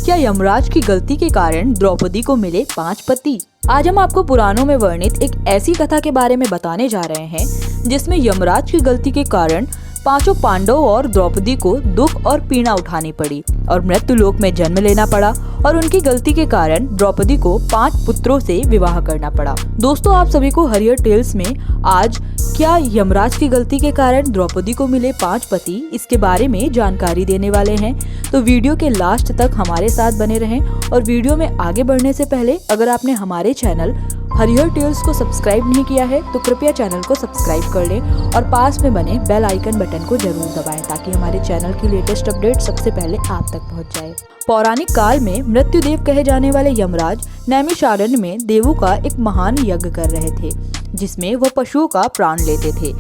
क्या यमराज की गलती के कारण द्रौपदी को मिले 5 पति? आज हम आपको पुराणों में वर्णित एक ऐसी कथा के बारे में बताने जा रहे हैं जिसमें यमराज की गलती के कारण 5 पांडवों और द्रौपदी को दुख और पीड़ा उठानी पड़ी और मृत्यु लोक में जन्म लेना पड़ा और उनकी गलती के कारण द्रौपदी को 5 पुत्रों से विवाह करना पड़ा। दोस्तों, आप सभी को हरियर टेल्स में आज क्या यमराज की गलती के कारण द्रौपदी को मिले 5 पति, इसके बारे में जानकारी देने वाले हैं। तो वीडियो के लास्ट तक हमारे साथ बने रहें और वीडियो में आगे बढ़ने से पहले अगर आपने हमारे चैनल हरियर टेल्स को सब्सक्राइब नहीं किया है तो कृपया चैनल को सब्सक्राइब कर लें और पास में बने बेल आइकन बटन को जरूर दबाएं ताकि हमारे चैनल की लेटेस्ट अपडेट सबसे पहले आप तक पहुंच जाए। पौराणिक काल में मृत्युदेव कहे जाने वाले यमराज नैमिषारण्य में देवों का एक महान यज्ञ कर रहे थे जिसमें वह पशुओं का प्राण लेते थे,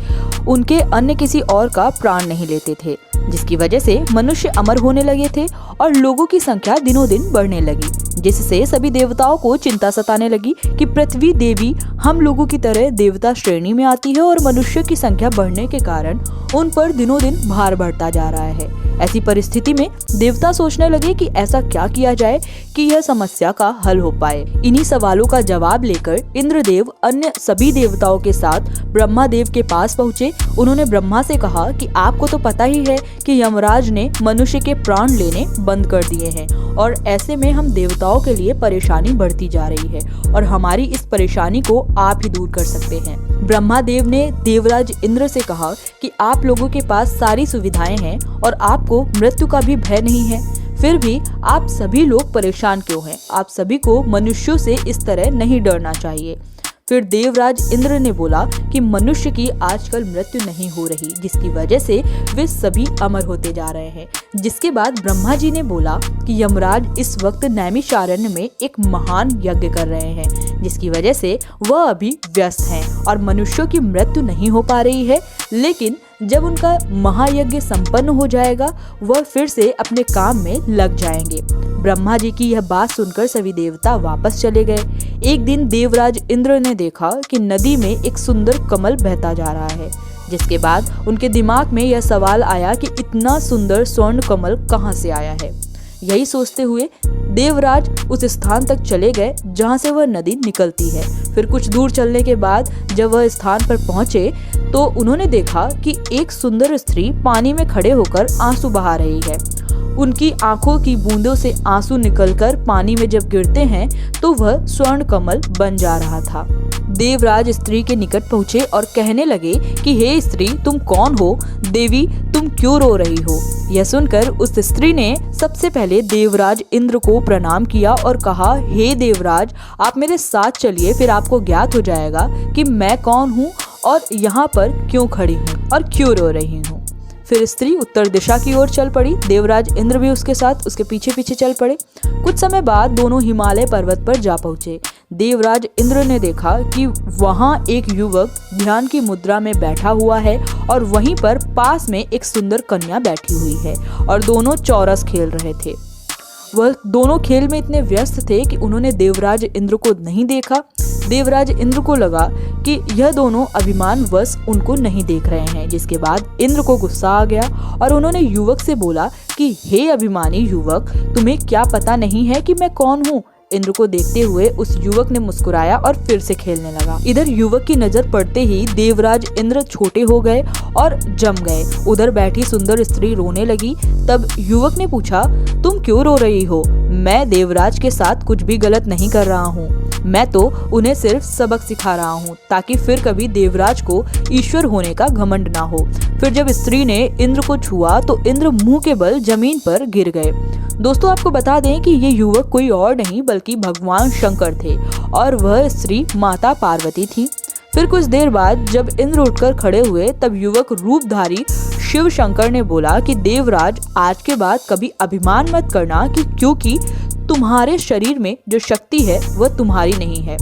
उनके अन्य किसी और का प्राण नहीं लेते थे, जिसकी वजह से मनुष्य अमर होने लगे थे और लोगों की संख्या दिनों दिन बढ़ने लगी, जिससे सभी देवताओं को चिंता सताने लगी कि पृथ्वी देवी हम लोगों की तरह देवता श्रेणी में आती है और मनुष्य की संख्या बढ़ने के कारण उन पर दिनों दिन भार बढ़ता जा रहा है। ऐसी परिस्थिति में देवता सोचने लगे कि ऐसा क्या किया जाए कि यह समस्या का हल हो पाए। इन्हीं सवालों का जवाब लेकर इंद्रदेव अन्य सभी देवताओं के साथ ब्रह्मा देव के पास पहुँचे। उन्होंने ब्रह्मा से कहा कि आपको तो पता ही है कि यमराज ने मनुष्य के प्राण लेने बंद कर दिए हैं और ऐसे में हम देवताओं के लिए परेशानी बढ़ती जा रही है और हमारी इस परेशानी को आप ही दूर कर सकते हैं। ब्रह्मा देव ने देवराज इंद्र से कहा कि आप लोगों के पास सारी सुविधाएं हैं और आपको मृत्यु का भी भय नहीं है, फिर भी आप सभी लोग परेशान क्यों हैं? आप सभी को मनुष्यों से इस तरह नहीं डरना चाहिए। फिर देवराज इंद्र ने बोला कि मनुष्य की आजकल मृत्यु नहीं हो रही, जिसकी वजह से वे सभी अमर होते जा रहे हैं। जिसके बाद ब्रह्मा जी ने बोला कि यमराज इस वक्त नैमिषारण्य में एक महान यज्ञ कर रहे हैं, जिसकी वजह से वह अभी व्यस्त हैं और मनुष्यों की मृत्यु नहीं हो पा रही है, लेकिन जब उनका महायज्ञ संपन्न हो जाएगा वह फिर से अपने काम में लग जाएंगे। ब्रह्मा जी की यह बात सुनकर सभी देवता वापस चले गए। एक दिन देवराज इंद्र ने देखा कि नदी में एक सुंदर कमल बहता जा रहा है, जिसके बाद उनके दिमाग में यह सवाल आया कि इतना सुंदर स्वर्ण कमल कहाँ से आया है। यही सोचते हुए देवराज उस स्थान तक चले गए जहाँ से वह नदी निकलती है। फिर कुछ दूर चलने के बाद जब वह स्थान पर पहुँचे तो उन्होंने देखा कि एक सुंदर स्त्री पानी में खड़े होकर आंसू बहा रही है। उनकी आंखों की बूंदों से आंसू निकलकर पानी में जब गिरते हैं तो वह स्वर्ण कमल बन जा रहा था। देवराज स्त्री के निकट पहुँचे और कहने लगे कि हे स्त्री, तुम कौन हो? देवी, तुम क्यों रो रही हो? यह सुनकर उस स्त्री ने सबसे पहले देवराज इंद्र को प्रणाम किया और कहा, हे देवराज, आप मेरे साथ चलिए, फिर आपको ज्ञात हो जाएगा कि मैं कौन हूँ और यहाँ पर क्यों खड़ी हूँ और क्यों रो रही हूँ। फिर स्त्री उत्तर दिशा की ओर चल पड़ी। देवराज इंद्र भी उसके साथ उसके पीछे पीछे चल पड़े। कुछ समय बाद दोनों हिमालय पर्वत पर जा पहुँचे। देवराज इंद्र ने देखा कि वहाँ एक युवक ध्यान की मुद्रा में बैठा हुआ है और वहीं पर पास में एक सुंदर कन्या बैठी हुई है और दोनों चौरस खेल रहे थे। वह दोनों खेल में इतने व्यस्त थे कि उन्होंने देवराज इंद्र को नहीं देखा। देवराज इंद्र को लगा कि यह दोनों अभिमानवश उनको नहीं देख रहे हैं, जिसके बाद इंद्र को गुस्सा आ गया और उन्होंने युवक से बोला कि हे अभिमानी युवक, तुम्हें क्या पता नहीं है कि मैं कौन हूँ? इंद्र को देखते हुए उस युवक ने मुस्कुराया और फिर से खेलने लगा। इधर युवक की नजर पड़ते ही देवराज इंद्र छोटे हो गए और जम गए। उधर बैठी सुंदर स्त्री रोने लगी। तब युवक ने पूछा, तुम क्यों रो रही हो? मैं देवराज के साथ कुछ भी गलत नहीं कर रहा हूँ, मैं तो उन्हें सिर्फ सबक सिखा रहा हूँ ताकि फिर कभी देवराज को ईश्वर होने का घमंड ना हो। फिर जब स्त्री ने इंद्र को छुआ तो इंद्र मुंह के बल जमीन पर गिर गए। दोस्तों, आपको बता दें कि ये युवक कोई और नहीं बल्कि भगवान शंकर थे और वह स्त्री माता पार्वती थी। फिर कुछ देर बाद जब इंद्र उठकर खड़े हुए तब युवक रूपधारी शिव शंकर ने बोला कि देवराज, आज के बाद कभी अभिमान मत करना क्योंकि तुम्हारे शरीर में जो शक्ति है वह तुम्हारी नहीं है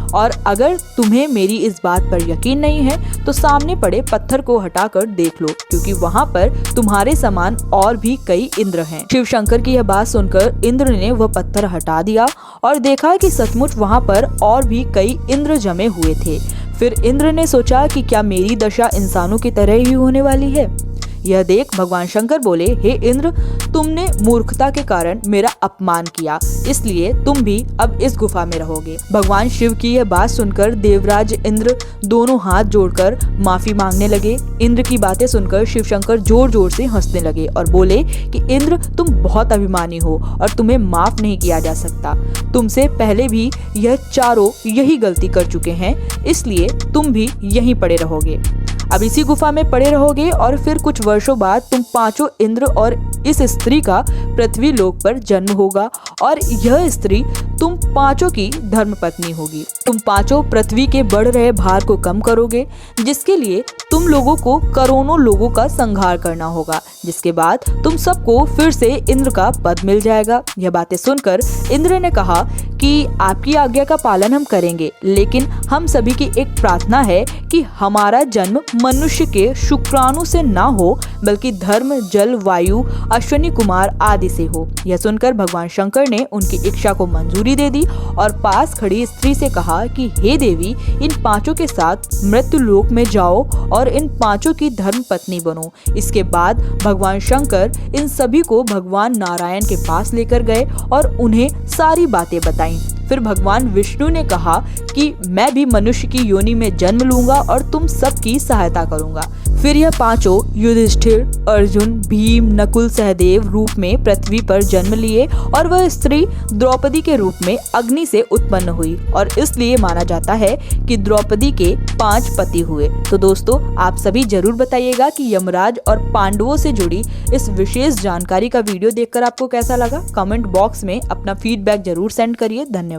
और अगर तुम्हें मेरी इस बात पर यकीन नहीं है तो सामने पड़े पत्थर को हटाकर देख लो, क्योंकि वहाँ पर तुम्हारे समान और भी कई इंद्र हैं। शिव शंकर की यह बात सुनकर इंद्र ने वह पत्थर हटा दिया और देखा कि सचमुच वहाँ पर और भी कई इंद्र जमे हुए थे। फिर इंद्र ने सोचा कि क्या मेरी दशा इंसानों की तरह ही होने वाली है? यह देख भगवान शंकर बोले, हे इंद्र, तुमने मूर्खता के कारण मेरा अपमान किया, इसलिए तुम भी अब इस गुफा में रहोगे। भगवान शिव की यह बात सुनकर देवराज इंद्र दोनों हाथ जोड़कर माफी मांगने लगे। इंद्र की बातें सुनकर शिव शंकर जोर जोर से हंसने लगे और बोले कि इंद्र, तुम बहुत अभिमानी हो और तुम्हें माफ नहीं किया जा सकता। तुमसे पहले भी यह चारों यही गलती कर चुके हैं, इसलिए तुम भी यहीं पड़े रहोगे। अब इसी गुफा में पड़े रहोगे और फिर कुछ वर्षों बाद तुम पांचों इंद्र और इस स्त्री का पृथ्वी लोक पर जन्म होगा और यह स्त्री तुम पांचों की धर्मपत्नी होगी। तुम पांचों पृथ्वी के बढ़ रहे भार को कम करोगे, जिसके लिए तुम लोगों को करोड़ों लोगों का संहार करना होगा, जिसके बाद तुम सबको फिर से इंद्र का पद मिल जाएगा। यह बातें सुनकर इंद्र ने कहा कि आपकी आज्ञा का पालन हम करेंगे, लेकिन हम सभी की एक प्रार्थना है कि हमारा जन्म मनुष्य के शुक्राणु से ना हो, बल्कि धर्म, जल, वायु, अश्विनी कुमार आदि से हो। यह सुनकर भगवान शंकर ने उनकी इच्छा को मंजूरी दे दी और पास खड़ी स्त्री से कहा कि हे देवी, इन पांचों के साथ मृत्यु लोक में जाओ और इन पांचों की धर्म पत्नी बनो। इसके बाद भगवान शंकर इन सभी को भगवान नारायण के पास लेकर गए और उन्हें सारी बातें बताईं। फिर भगवान विष्णु ने कहा कि मैं भी मनुष्य की योनि में जन्म लूंगा और तुम सबकी सहायता करूंगा। फिर यह पांचों युधिष्ठिर, अर्जुन, भीम, नकुल, सहदेव रूप में पृथ्वी पर जन्म लिए और वह स्त्री द्रौपदी के रूप में अग्नि से उत्पन्न हुई और इसलिए माना जाता है कि द्रौपदी के 5 पति हुए। तो दोस्तों, आप सभी जरूर बताइएगा कि यमराज और पांडवों से जुड़ी इस विशेष जानकारी का वीडियो देखकर आपको कैसा लगा। कमेंट बॉक्स में अपना फीडबैक जरूर सेंड करिए। धन्यवाद।